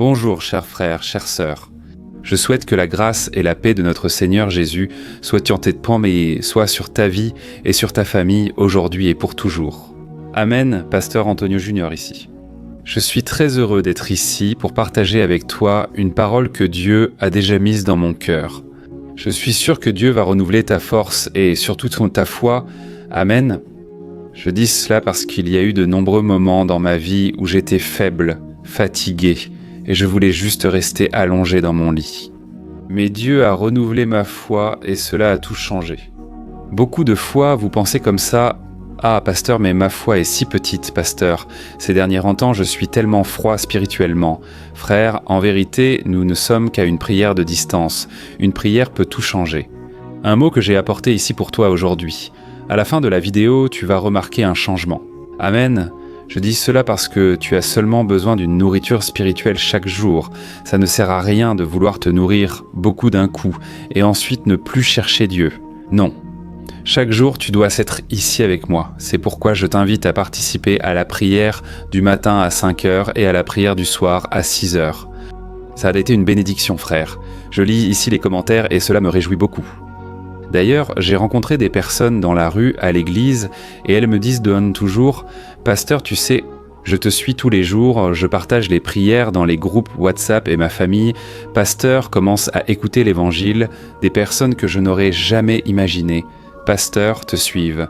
Bonjour, chers frères, chères sœurs. Je souhaite que la grâce et la paix de notre Seigneur Jésus soient sur ta vie et sur ta famille aujourd'hui et pour toujours. Amen, Pasteur Antonio Junior ici. Je suis très heureux d'être ici pour partager avec toi une parole que Dieu a déjà mise dans mon cœur. Je suis sûr que Dieu va renouveler ta force et surtout ta foi. Amen. Je dis cela parce qu'il y a eu de nombreux moments dans ma vie où j'étais faible, fatigué, et je voulais juste rester allongé dans mon lit. Mais Dieu a renouvelé ma foi et cela a tout changé. Beaucoup de fois, vous pensez comme ça, « Ah, pasteur, mais ma foi est si petite, pasteur. Ces derniers temps, je suis tellement froid spirituellement. » Frère, en vérité, nous ne sommes qu'à une prière de distance. Une prière peut tout changer. Un mot que j'ai apporté ici pour toi aujourd'hui. À la fin de la vidéo, tu vas remarquer un changement. Amen. Je dis cela parce que tu as seulement besoin d'une nourriture spirituelle chaque jour. Ça ne sert à rien de vouloir te nourrir beaucoup d'un coup et ensuite ne plus chercher Dieu. Non. Chaque jour, tu dois être ici avec moi. C'est pourquoi je t'invite à participer à la prière du matin à 5h et à la prière du soir à 6h. Ça a été une bénédiction, frère. Je lis ici les commentaires et cela me réjouit beaucoup. D'ailleurs, j'ai rencontré des personnes dans la rue, à l'église, et elles me disent toujours « Pasteur, tu sais, je te suis tous les jours, je partage les prières dans les groupes WhatsApp et ma famille. Pasteur commence à écouter l'évangile, des personnes que je n'aurais jamais imaginées. Pasteur te suivent. »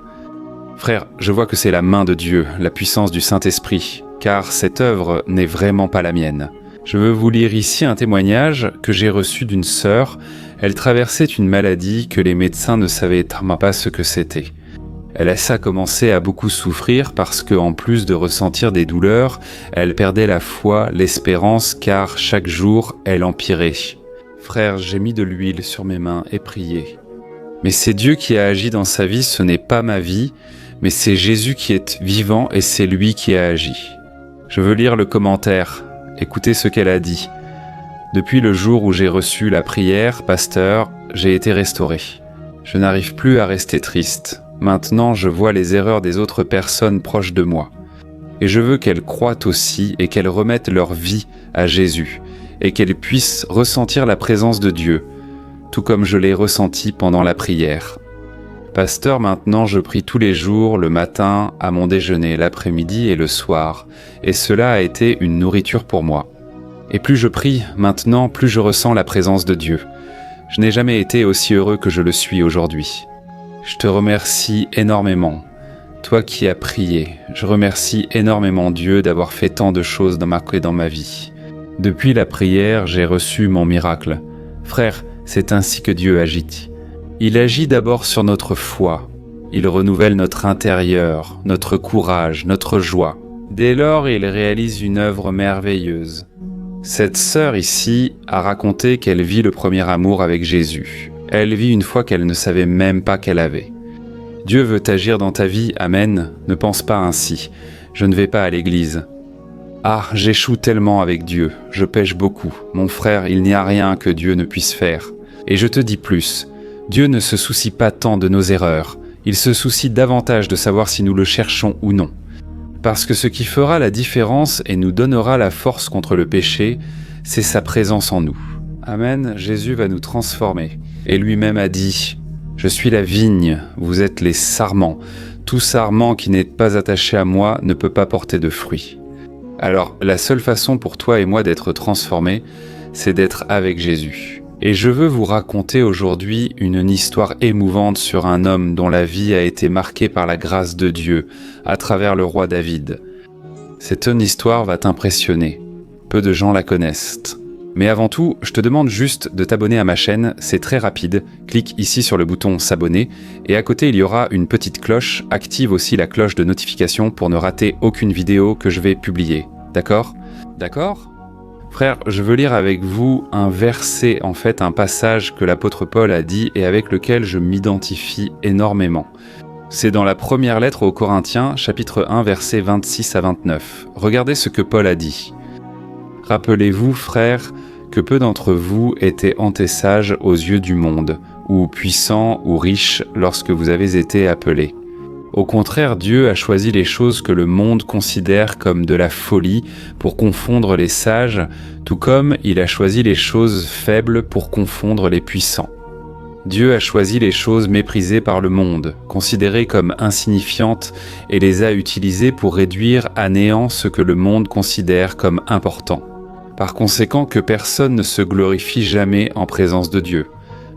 Frère, je vois que c'est la main de Dieu, la puissance du Saint-Esprit, car cette œuvre n'est vraiment pas la mienne. Je veux vous lire ici un témoignage que j'ai reçu d'une sœur. Elle traversait une maladie que les médecins ne savaient pas ce que c'était. Elle a commencé à beaucoup souffrir parce qu'en plus de ressentir des douleurs, elle perdait la foi, l'espérance, car chaque jour, elle empirait. Frère, j'ai mis de l'huile sur mes mains et prié. Mais c'est Dieu qui a agi dans sa vie, ce n'est pas ma vie, mais c'est Jésus qui est vivant et c'est lui qui a agi. Je veux lire le commentaire. Écoutez ce qu'elle a dit. Depuis le jour où j'ai reçu la prière, pasteur, j'ai été restauré. Je n'arrive plus à rester triste. Maintenant, je vois les erreurs des autres personnes proches de moi. Et je veux qu'elles croient aussi et qu'elles remettent leur vie à Jésus et qu'elles puissent ressentir la présence de Dieu, tout comme je l'ai ressenti pendant la prière. Pasteur, maintenant je prie tous les jours, le matin, à mon déjeuner, l'après-midi et le soir, et cela a été une nourriture pour moi. Et plus je prie, maintenant, plus je ressens la présence de Dieu. Je n'ai jamais été aussi heureux que je le suis aujourd'hui. Je te remercie énormément. Toi qui as prié, je remercie énormément Dieu d'avoir fait tant de choses dans ma vie. Depuis la prière, j'ai reçu mon miracle. Frère, c'est ainsi que Dieu agit. Il agit d'abord sur notre foi. Il renouvelle notre intérieur, notre courage, notre joie. Dès lors, il réalise une œuvre merveilleuse. Cette sœur ici a raconté qu'elle vit le premier amour avec Jésus. Elle vit une foi qu'elle ne savait même pas qu'elle avait. Dieu veut agir dans ta vie, amen. Ne pense pas ainsi. Je ne vais pas à l'église. Ah, j'échoue tellement avec Dieu. Je pêche beaucoup. Mon frère, il n'y a rien que Dieu ne puisse faire. Et je te dis plus. Dieu ne se soucie pas tant de nos erreurs. Il se soucie davantage de savoir si nous le cherchons ou non. Parce que ce qui fera la différence et nous donnera la force contre le péché, c'est sa présence en nous. Amen, Jésus va nous transformer. Et lui-même a dit, « Je suis la vigne, vous êtes les sarments. Tout sarment qui n'est pas attaché à moi ne peut pas porter de fruits. » Alors, la seule façon pour toi et moi d'être transformés, c'est d'être avec Jésus. Et je veux vous raconter aujourd'hui une histoire émouvante sur un homme dont la vie a été marquée par la grâce de Dieu à travers le roi David. Cette histoire va t'impressionner. Peu de gens la connaissent. Mais avant tout, je te demande juste de t'abonner à ma chaîne, c'est très rapide. Clique ici sur le bouton s'abonner et à côté il y aura une petite cloche. Active aussi la cloche de notification pour ne rater aucune vidéo que je vais publier. D'accord ? D'accord ? Frère, je veux lire avec vous un verset, un passage que l'apôtre Paul a dit et avec lequel je m'identifie énormément. C'est dans la première lettre aux Corinthiens, chapitre 1, versets 26 à 29. Regardez ce que Paul a dit. « Rappelez-vous, frères, que peu d'entre vous étaient antésages aux yeux du monde, ou puissants ou riches lorsque vous avez été appelés. Au contraire, Dieu a choisi les choses que le monde considère comme de la folie pour confondre les sages, tout comme il a choisi les choses faibles pour confondre les puissants. Dieu a choisi les choses méprisées par le monde, considérées comme insignifiantes, et les a utilisées pour réduire à néant ce que le monde considère comme important. Par conséquent, que personne ne se glorifie jamais en présence de Dieu.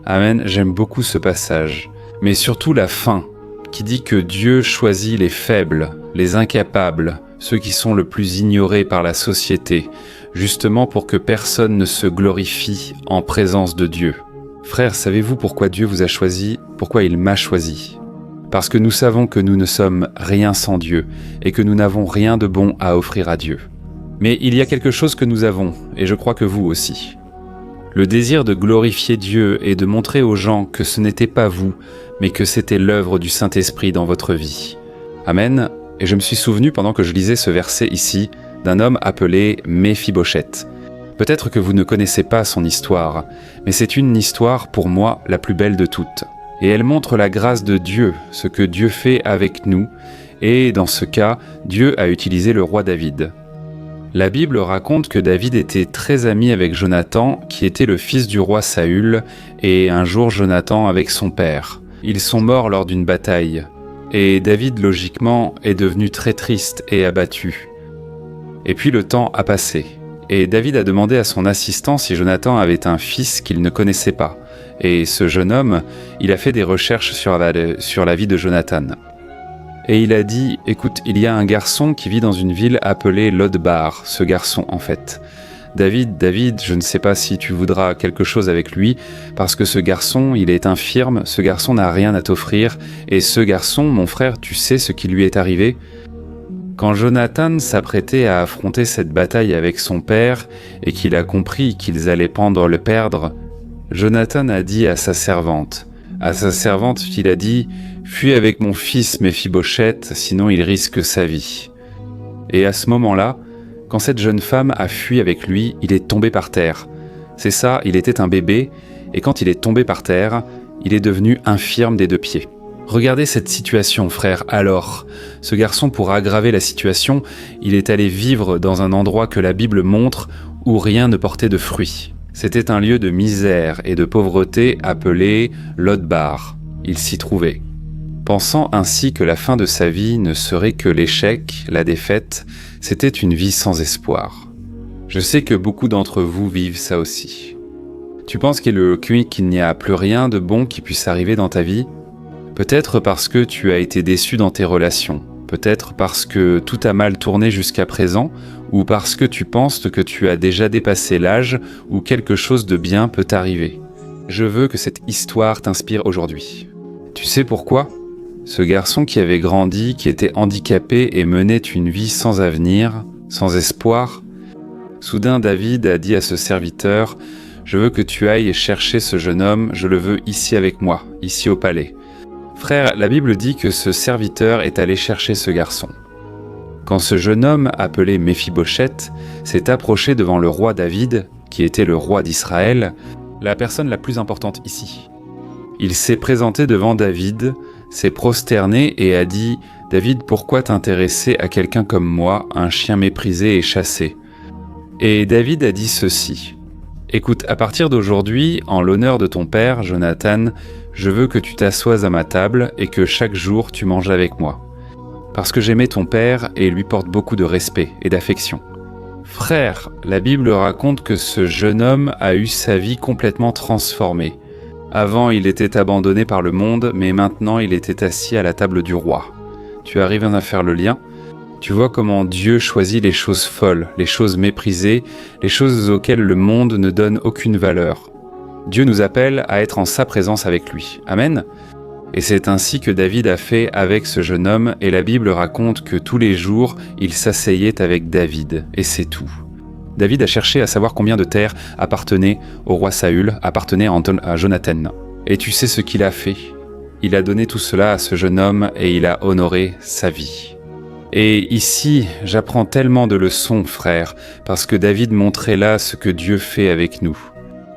Amen, j'aime beaucoup ce passage. Mais surtout la fin, qui dit que Dieu choisit les faibles, les incapables, ceux qui sont le plus ignorés par la société, justement pour que personne ne se glorifie en présence de Dieu. Frères, savez-vous pourquoi Dieu vous a choisi, pourquoi il m'a choisi ? Parce que nous savons que nous ne sommes rien sans Dieu et que nous n'avons rien de bon à offrir à Dieu. Mais il y a quelque chose que nous avons, et je crois que vous aussi. Le désir de glorifier Dieu et de montrer aux gens que ce n'était pas vous, mais que c'était l'œuvre du Saint-Esprit dans votre vie. Amen. Et je me suis souvenu pendant que je lisais ce verset ici, d'un homme appelé Méphibosheth. Peut-être que vous ne connaissez pas son histoire, mais c'est une histoire pour moi la plus belle de toutes. Et elle montre la grâce de Dieu, ce que Dieu fait avec nous, et dans ce cas, Dieu a utilisé le roi David. La Bible raconte que David était très ami avec Jonathan, qui était le fils du roi Saül, et un jour Jonathan avec son père. Ils sont morts lors d'une bataille, et David logiquement est devenu très triste et abattu. Et puis le temps a passé, et David a demandé à son assistant si Jonathan avait un fils qu'il ne connaissait pas, et ce jeune homme, il a fait des recherches sur la vie de Jonathan. Et il a dit, écoute, il y a un garçon qui vit dans une ville appelée Lodbar, ce garçon en fait. David, je ne sais pas si tu voudras quelque chose avec lui, parce que ce garçon, il est infirme, ce garçon n'a rien à t'offrir, et ce garçon, mon frère, tu sais ce qui lui est arrivé ? Quand Jonathan s'apprêtait à affronter cette bataille avec son père, et qu'il a compris qu'ils allaient le perdre, Jonathan a dit à sa servante, il a dit « Fuis avec mon fils Méphibosheth, sinon il risque sa vie. » Et à ce moment-là, quand cette jeune femme a fui avec lui, il est tombé par terre. C'est ça, il était un bébé, et quand il est tombé par terre, il est devenu infirme des 2 pieds. Regardez cette situation, frère. Alors, ce garçon, pour aggraver la situation, il est allé vivre dans un endroit que la Bible montre où rien ne portait de fruits. C'était un lieu de misère et de pauvreté appelé Lodbar. Il s'y trouvait. Pensant ainsi que la fin de sa vie ne serait que l'échec, la défaite, c'était une vie sans espoir. Je sais que beaucoup d'entre vous vivent ça aussi. Tu penses qu'il n'y a plus rien de bon qui puisse arriver dans ta vie ? Peut-être parce que tu as été déçu dans tes relations, peut-être parce que tout a mal tourné jusqu'à présent, ou parce que tu penses que tu as déjà dépassé l'âge où quelque chose de bien peut t'arriver. Je veux que cette histoire t'inspire aujourd'hui. Tu sais pourquoi ? Ce garçon qui avait grandi, qui était handicapé et menait une vie sans avenir, sans espoir, soudain David a dit à ce serviteur « Je veux que tu ailles chercher ce jeune homme, je le veux ici avec moi, ici au palais. » Frère, la Bible dit que ce serviteur est allé chercher ce garçon. Quand ce jeune homme, appelé Méphibosheth, s'est approché devant le roi David, qui était le roi d'Israël, la personne la plus importante ici, il s'est présenté devant David, s'est prosterné et a dit « David, pourquoi t'intéresser à quelqu'un comme moi, un chien méprisé et chassé ?» Et David a dit ceci « Écoute, à partir d'aujourd'hui, en l'honneur de ton père, Jonathan, je veux que tu t'assoies à ma table et que chaque jour tu manges avec moi. Parce que j'aimais ton père et lui porte beaucoup de respect et d'affection. » Frère, la Bible raconte que ce jeune homme a eu sa vie complètement transformée. Avant, il était abandonné par le monde, mais maintenant, il était assis à la table du roi. Tu arrives à faire le lien ? Tu vois comment Dieu choisit les choses folles, les choses méprisées, les choses auxquelles le monde ne donne aucune valeur. Dieu nous appelle à être en sa présence avec lui. Amen. Et c'est ainsi que David a fait avec ce jeune homme, et la Bible raconte que tous les jours, il s'asseyait avec David, et c'est tout. David a cherché à savoir combien de terres appartenaient au roi Saül, appartenaient à Jonathan. Et tu sais ce qu'il a fait ? Il a donné tout cela à ce jeune homme et il a honoré sa vie. Et ici, j'apprends tellement de leçons, frère, parce que David montrait là ce que Dieu fait avec nous.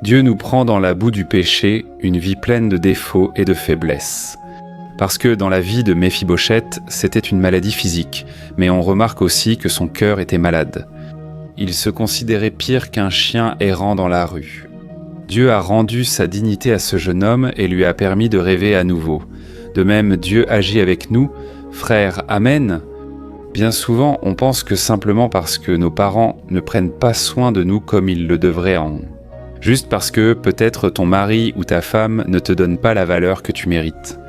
Dieu nous prend dans la boue du péché, une vie pleine de défauts et de faiblesses. Parce que dans la vie de Méphibosheth, c'était une maladie physique, mais on remarque aussi que son cœur était malade. Il se considérait pire qu'un chien errant dans la rue. Dieu a rendu sa dignité à ce jeune homme et lui a permis de rêver à nouveau. De même, Dieu agit avec nous. Frères, Amen. Bien souvent, on pense que simplement parce que nos parents ne prennent pas soin de nous comme ils le devraient juste parce que peut-être ton mari ou ta femme ne te donne pas la valeur que tu mérites.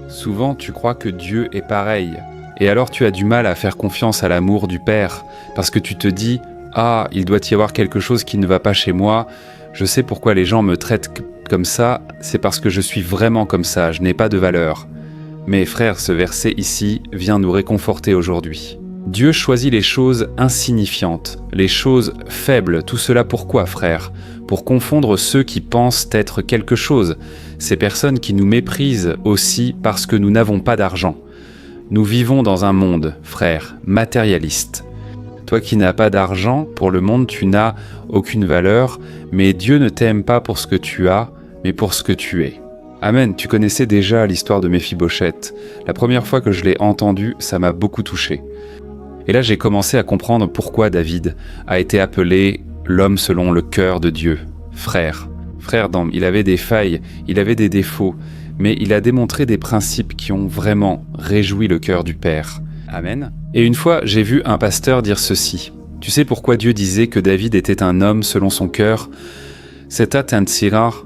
Souvent, tu crois que Dieu est pareil, et alors tu as du mal à faire confiance à l'amour du Père, parce que tu te dis « Ah, il doit y avoir quelque chose qui ne va pas chez moi, je sais pourquoi les gens me traitent comme ça, c'est parce que je suis vraiment comme ça, je n'ai pas de valeur. » Mais frère, ce verset ici vient nous réconforter aujourd'hui. Dieu choisit les choses insignifiantes, les choses faibles, tout cela pourquoi, frère ? Pour confondre ceux qui pensent être quelque chose, ces personnes qui nous méprisent aussi parce que nous n'avons pas d'argent. Nous vivons dans un monde, frère, matérialiste. Toi qui n'as pas d'argent, pour le monde tu n'as aucune valeur, mais Dieu ne t'aime pas pour ce que tu as, mais pour ce que tu es. Amen, tu connaissais déjà l'histoire de Méphibosheth. La première fois que je l'ai entendue, ça m'a beaucoup touché. Et là, j'ai commencé à comprendre pourquoi David a été appelé l'homme selon le cœur de Dieu. Frère, il avait des failles, il avait des défauts, mais il a démontré des principes qui ont vraiment réjoui le cœur du Père. Amen. Et une fois, j'ai vu un pasteur dire ceci. Tu sais pourquoi Dieu disait que David était un homme selon son cœur ? C'était un tsirar.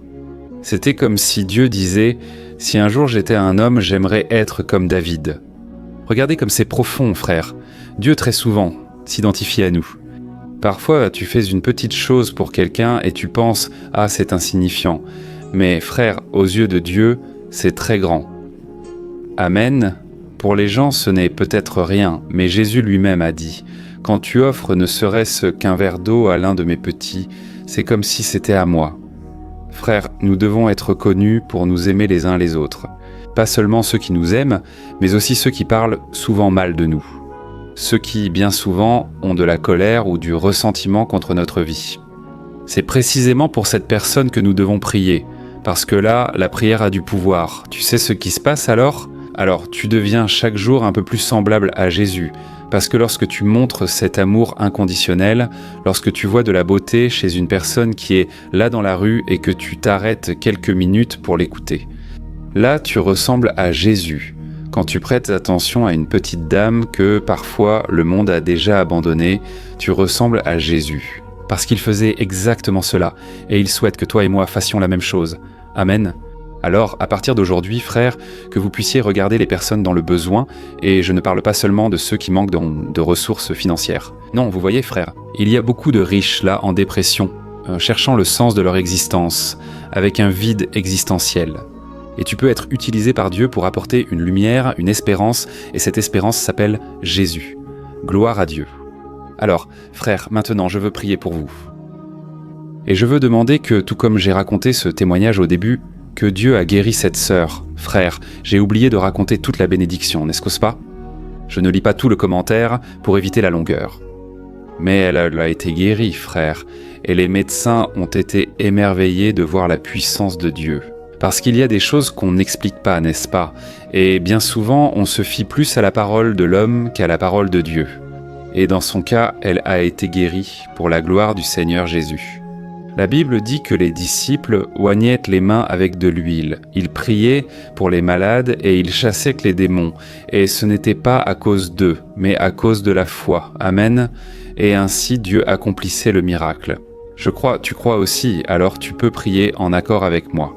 C'était comme si Dieu disait « Si un jour j'étais un homme, j'aimerais être comme David. » Regardez comme c'est profond, frère. Dieu, très souvent, s'identifie à nous. Parfois, tu fais une petite chose pour quelqu'un et tu penses « Ah, c'est insignifiant. » Mais frère, aux yeux de Dieu, c'est très grand. Amen. Pour les gens, ce n'est peut-être rien, mais Jésus lui-même a dit « Quand tu offres ne serait-ce qu'un verre d'eau à l'un de mes petits, c'est comme si c'était à moi. » Frères, nous devons être connus pour nous aimer les uns les autres. Pas seulement ceux qui nous aiment, mais aussi ceux qui parlent souvent mal de nous. Ceux qui, bien souvent, ont de la colère ou du ressentiment contre notre vie. C'est précisément pour cette personne que nous devons prier, parce que là, la prière a du pouvoir. Tu sais ce qui se passe alors ? Alors, tu deviens chaque jour un peu plus semblable à Jésus, parce que lorsque tu montres cet amour inconditionnel, lorsque tu vois de la beauté chez une personne qui est là dans la rue et que tu t'arrêtes quelques minutes pour l'écouter, là, tu ressembles à Jésus. Quand tu prêtes attention à une petite dame que parfois le monde a déjà abandonnée, tu ressembles à Jésus. Parce qu'il faisait exactement cela, et il souhaite que toi et moi fassions la même chose. Amen. Alors, à partir d'aujourd'hui, frères, que vous puissiez regarder les personnes dans le besoin, et je ne parle pas seulement de ceux qui manquent de ressources financières. Non, vous voyez, frères, il y a beaucoup de riches là en dépression, cherchant le sens de leur existence, avec un vide existentiel. Et tu peux être utilisé par Dieu pour apporter une lumière, une espérance, et cette espérance s'appelle Jésus. Gloire à Dieu. Alors, frères, maintenant je veux prier pour vous. Et je veux demander que, tout comme j'ai raconté ce témoignage au début, que Dieu a guéri cette sœur. Frère, j'ai oublié de raconter toute la bénédiction, n'est-ce pas ? Je ne lis pas tout le commentaire pour éviter la longueur. Mais elle a été guérie, frère, et les médecins ont été émerveillés de voir la puissance de Dieu. Parce qu'il y a des choses qu'on n'explique pas, n'est-ce pas ? Et bien souvent, on se fie plus à la parole de l'homme qu'à la parole de Dieu. Et dans son cas, elle a été guérie pour la gloire du Seigneur Jésus. La Bible dit que les disciples oignaient les mains avec de l'huile. Ils priaient pour les malades et ils chassaient les démons. Et ce n'était pas à cause d'eux, mais à cause de la foi. Amen. Et ainsi Dieu accomplissait le miracle. Tu crois aussi, alors tu peux prier en accord avec moi.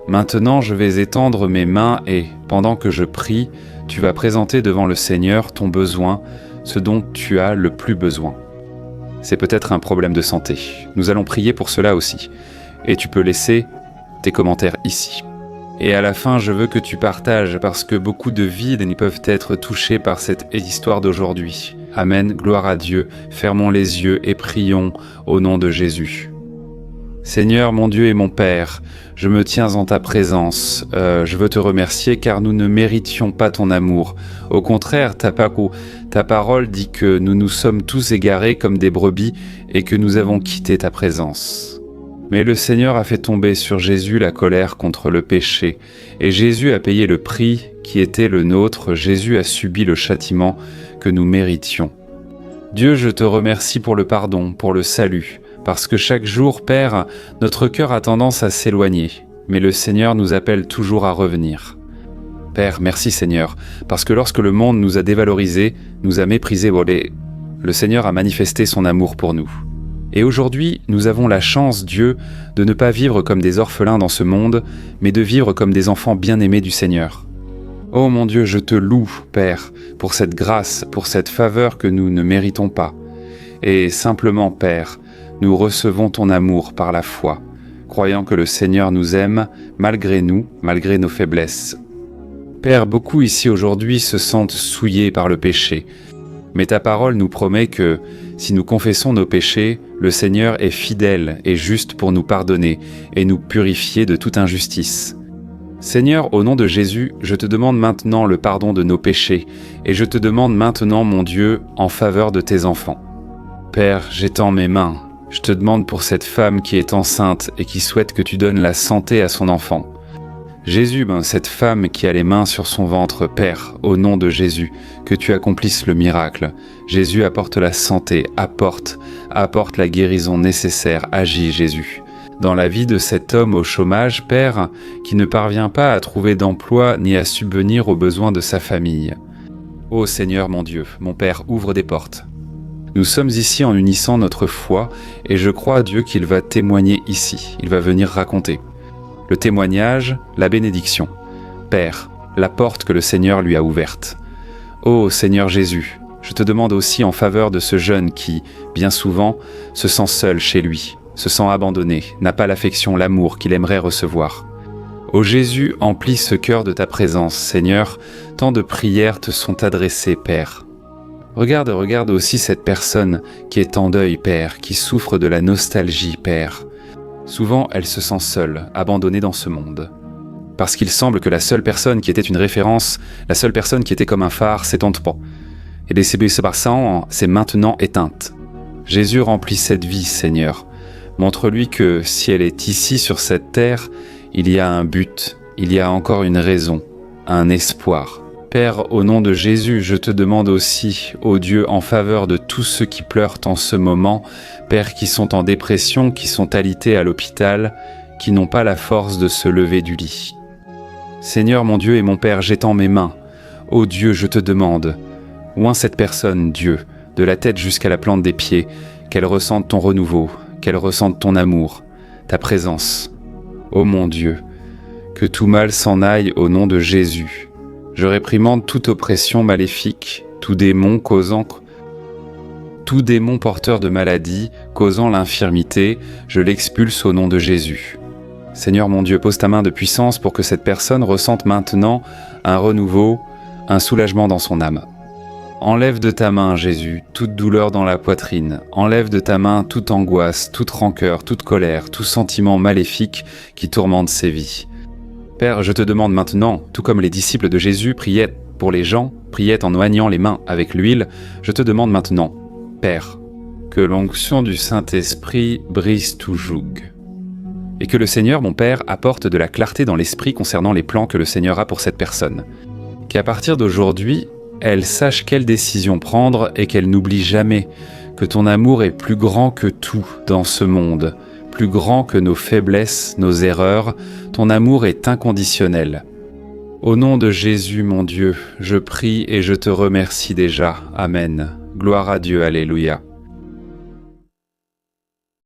Maintenant, je vais étendre mes mains et, pendant que je prie, tu vas présenter devant le Seigneur ton besoin, ce dont tu as le plus besoin. C'est peut-être un problème de santé. Nous allons prier pour cela aussi. Et tu peux laisser tes commentaires ici. Et à la fin, je veux que tu partages parce que beaucoup de vies n'y peuvent être touchées par cette histoire d'aujourd'hui. Amen, gloire à Dieu. Fermons les yeux et prions au nom de Jésus. Seigneur, mon Dieu et mon Père, je me tiens en ta présence. Je veux te remercier car nous ne méritions pas ton amour. Au contraire, ta parole dit que nous nous sommes tous égarés comme des brebis et que nous avons quitté ta présence. Mais le Seigneur a fait tomber sur Jésus la colère contre le péché, et Jésus a payé le prix qui était le nôtre, Jésus a subi le châtiment que nous méritions. Dieu, je te remercie pour le pardon, pour le salut, parce que chaque jour, Père, notre cœur a tendance à s'éloigner, mais le Seigneur nous appelle toujours à revenir. Père, merci Seigneur, parce que lorsque le monde nous a dévalorisés, nous a méprisés, le Seigneur a manifesté son amour pour nous. Et aujourd'hui, nous avons la chance, Dieu, de ne pas vivre comme des orphelins dans ce monde, mais de vivre comme des enfants bien-aimés du Seigneur. Oh mon Dieu, je te loue, Père, pour cette grâce, pour cette faveur que nous ne méritons pas. Et simplement, Père, nous recevons ton amour par la foi, croyant que le Seigneur nous aime malgré nous, malgré nos faiblesses. Père, beaucoup ici aujourd'hui se sentent souillés par le péché, mais ta parole nous promet que, si nous confessons nos péchés, le Seigneur est fidèle et juste pour nous pardonner et nous purifier de toute injustice. Seigneur, au nom de Jésus, je te demande maintenant le pardon de nos péchés et je te demande maintenant, mon Dieu, en faveur de tes enfants. Père, j'étends mes mains. Je te demande pour cette femme qui est enceinte et qui souhaite que tu donnes la santé à son enfant. Jésus, cette femme qui a les mains sur son ventre, Père, au nom de Jésus, que tu accomplisses le miracle. Jésus apporte la santé, apporte la guérison nécessaire, agis Jésus. Dans la vie de cet homme au chômage, Père, qui ne parvient pas à trouver d'emploi ni à subvenir aux besoins de sa famille. Ô Seigneur mon Dieu, mon Père, ouvre des portes. Nous sommes ici en unissant notre foi et je crois à Dieu qu'il va témoigner ici, il va venir raconter. Le témoignage, la bénédiction. Père, la porte que le Seigneur lui a ouverte. Ô Seigneur Jésus, je te demande aussi en faveur de ce jeune qui, bien souvent, se sent seul chez lui, se sent abandonné, n'a pas l'affection, l'amour qu'il aimerait recevoir. Ô Jésus, emplis ce cœur de ta présence, Seigneur, tant de prières te sont adressées, Père. Regarde aussi cette personne qui est en deuil, Père, qui souffre de la nostalgie, Père. Souvent, elle se sent seule, abandonnée dans ce monde. Parce qu'il semble que la seule personne qui était une référence, la seule personne qui était comme un phare, s'éteinte pas. Et les CB c'est maintenant éteinte. Jésus remplit cette vie, Seigneur. Montre-lui que si elle est ici sur cette terre, il y a un but, il y a encore une raison, un espoir. Père, au nom de Jésus, je te demande aussi, ô Dieu, en faveur de tous ceux qui pleurent en ce moment, Père, qui sont en dépression, qui sont alités à l'hôpital, qui n'ont pas la force de se lever du lit. Seigneur mon Dieu et mon Père, j'étends mes mains. Ô Dieu, je te demande, oins cette personne, Dieu, de la tête jusqu'à la plante des pieds, qu'elle ressente ton renouveau, qu'elle ressente ton amour, ta présence. Ô mon Dieu, que tout mal s'en aille au nom de Jésus. Je réprimande toute oppression maléfique, tout démon porteur de maladie, causant l'infirmité, je l'expulse au nom de Jésus. Seigneur mon Dieu, pose ta main de puissance pour que cette personne ressente maintenant un renouveau, un soulagement dans son âme. Enlève de ta main, Jésus, toute douleur dans la poitrine. Enlève de ta main toute angoisse, toute rancœur, toute colère, tout sentiment maléfique qui tourmente ses vies. Père, je te demande maintenant, tout comme les disciples de Jésus priaient pour les gens, priaient en oignant les mains avec l'huile, je te demande maintenant, Père, que l'onction du Saint-Esprit brise tout joug. Et que le Seigneur, mon Père, apporte de la clarté dans l'esprit concernant les plans que le Seigneur a pour cette personne. Qu'à partir d'aujourd'hui, elle sache quelle décision prendre et qu'elle n'oublie jamais que ton amour est plus grand que tout dans ce monde, plus grand que nos faiblesses, nos erreurs, ton amour est inconditionnel. Au nom de Jésus, mon Dieu, je prie et je te remercie déjà. Amen. Gloire à Dieu, alléluia.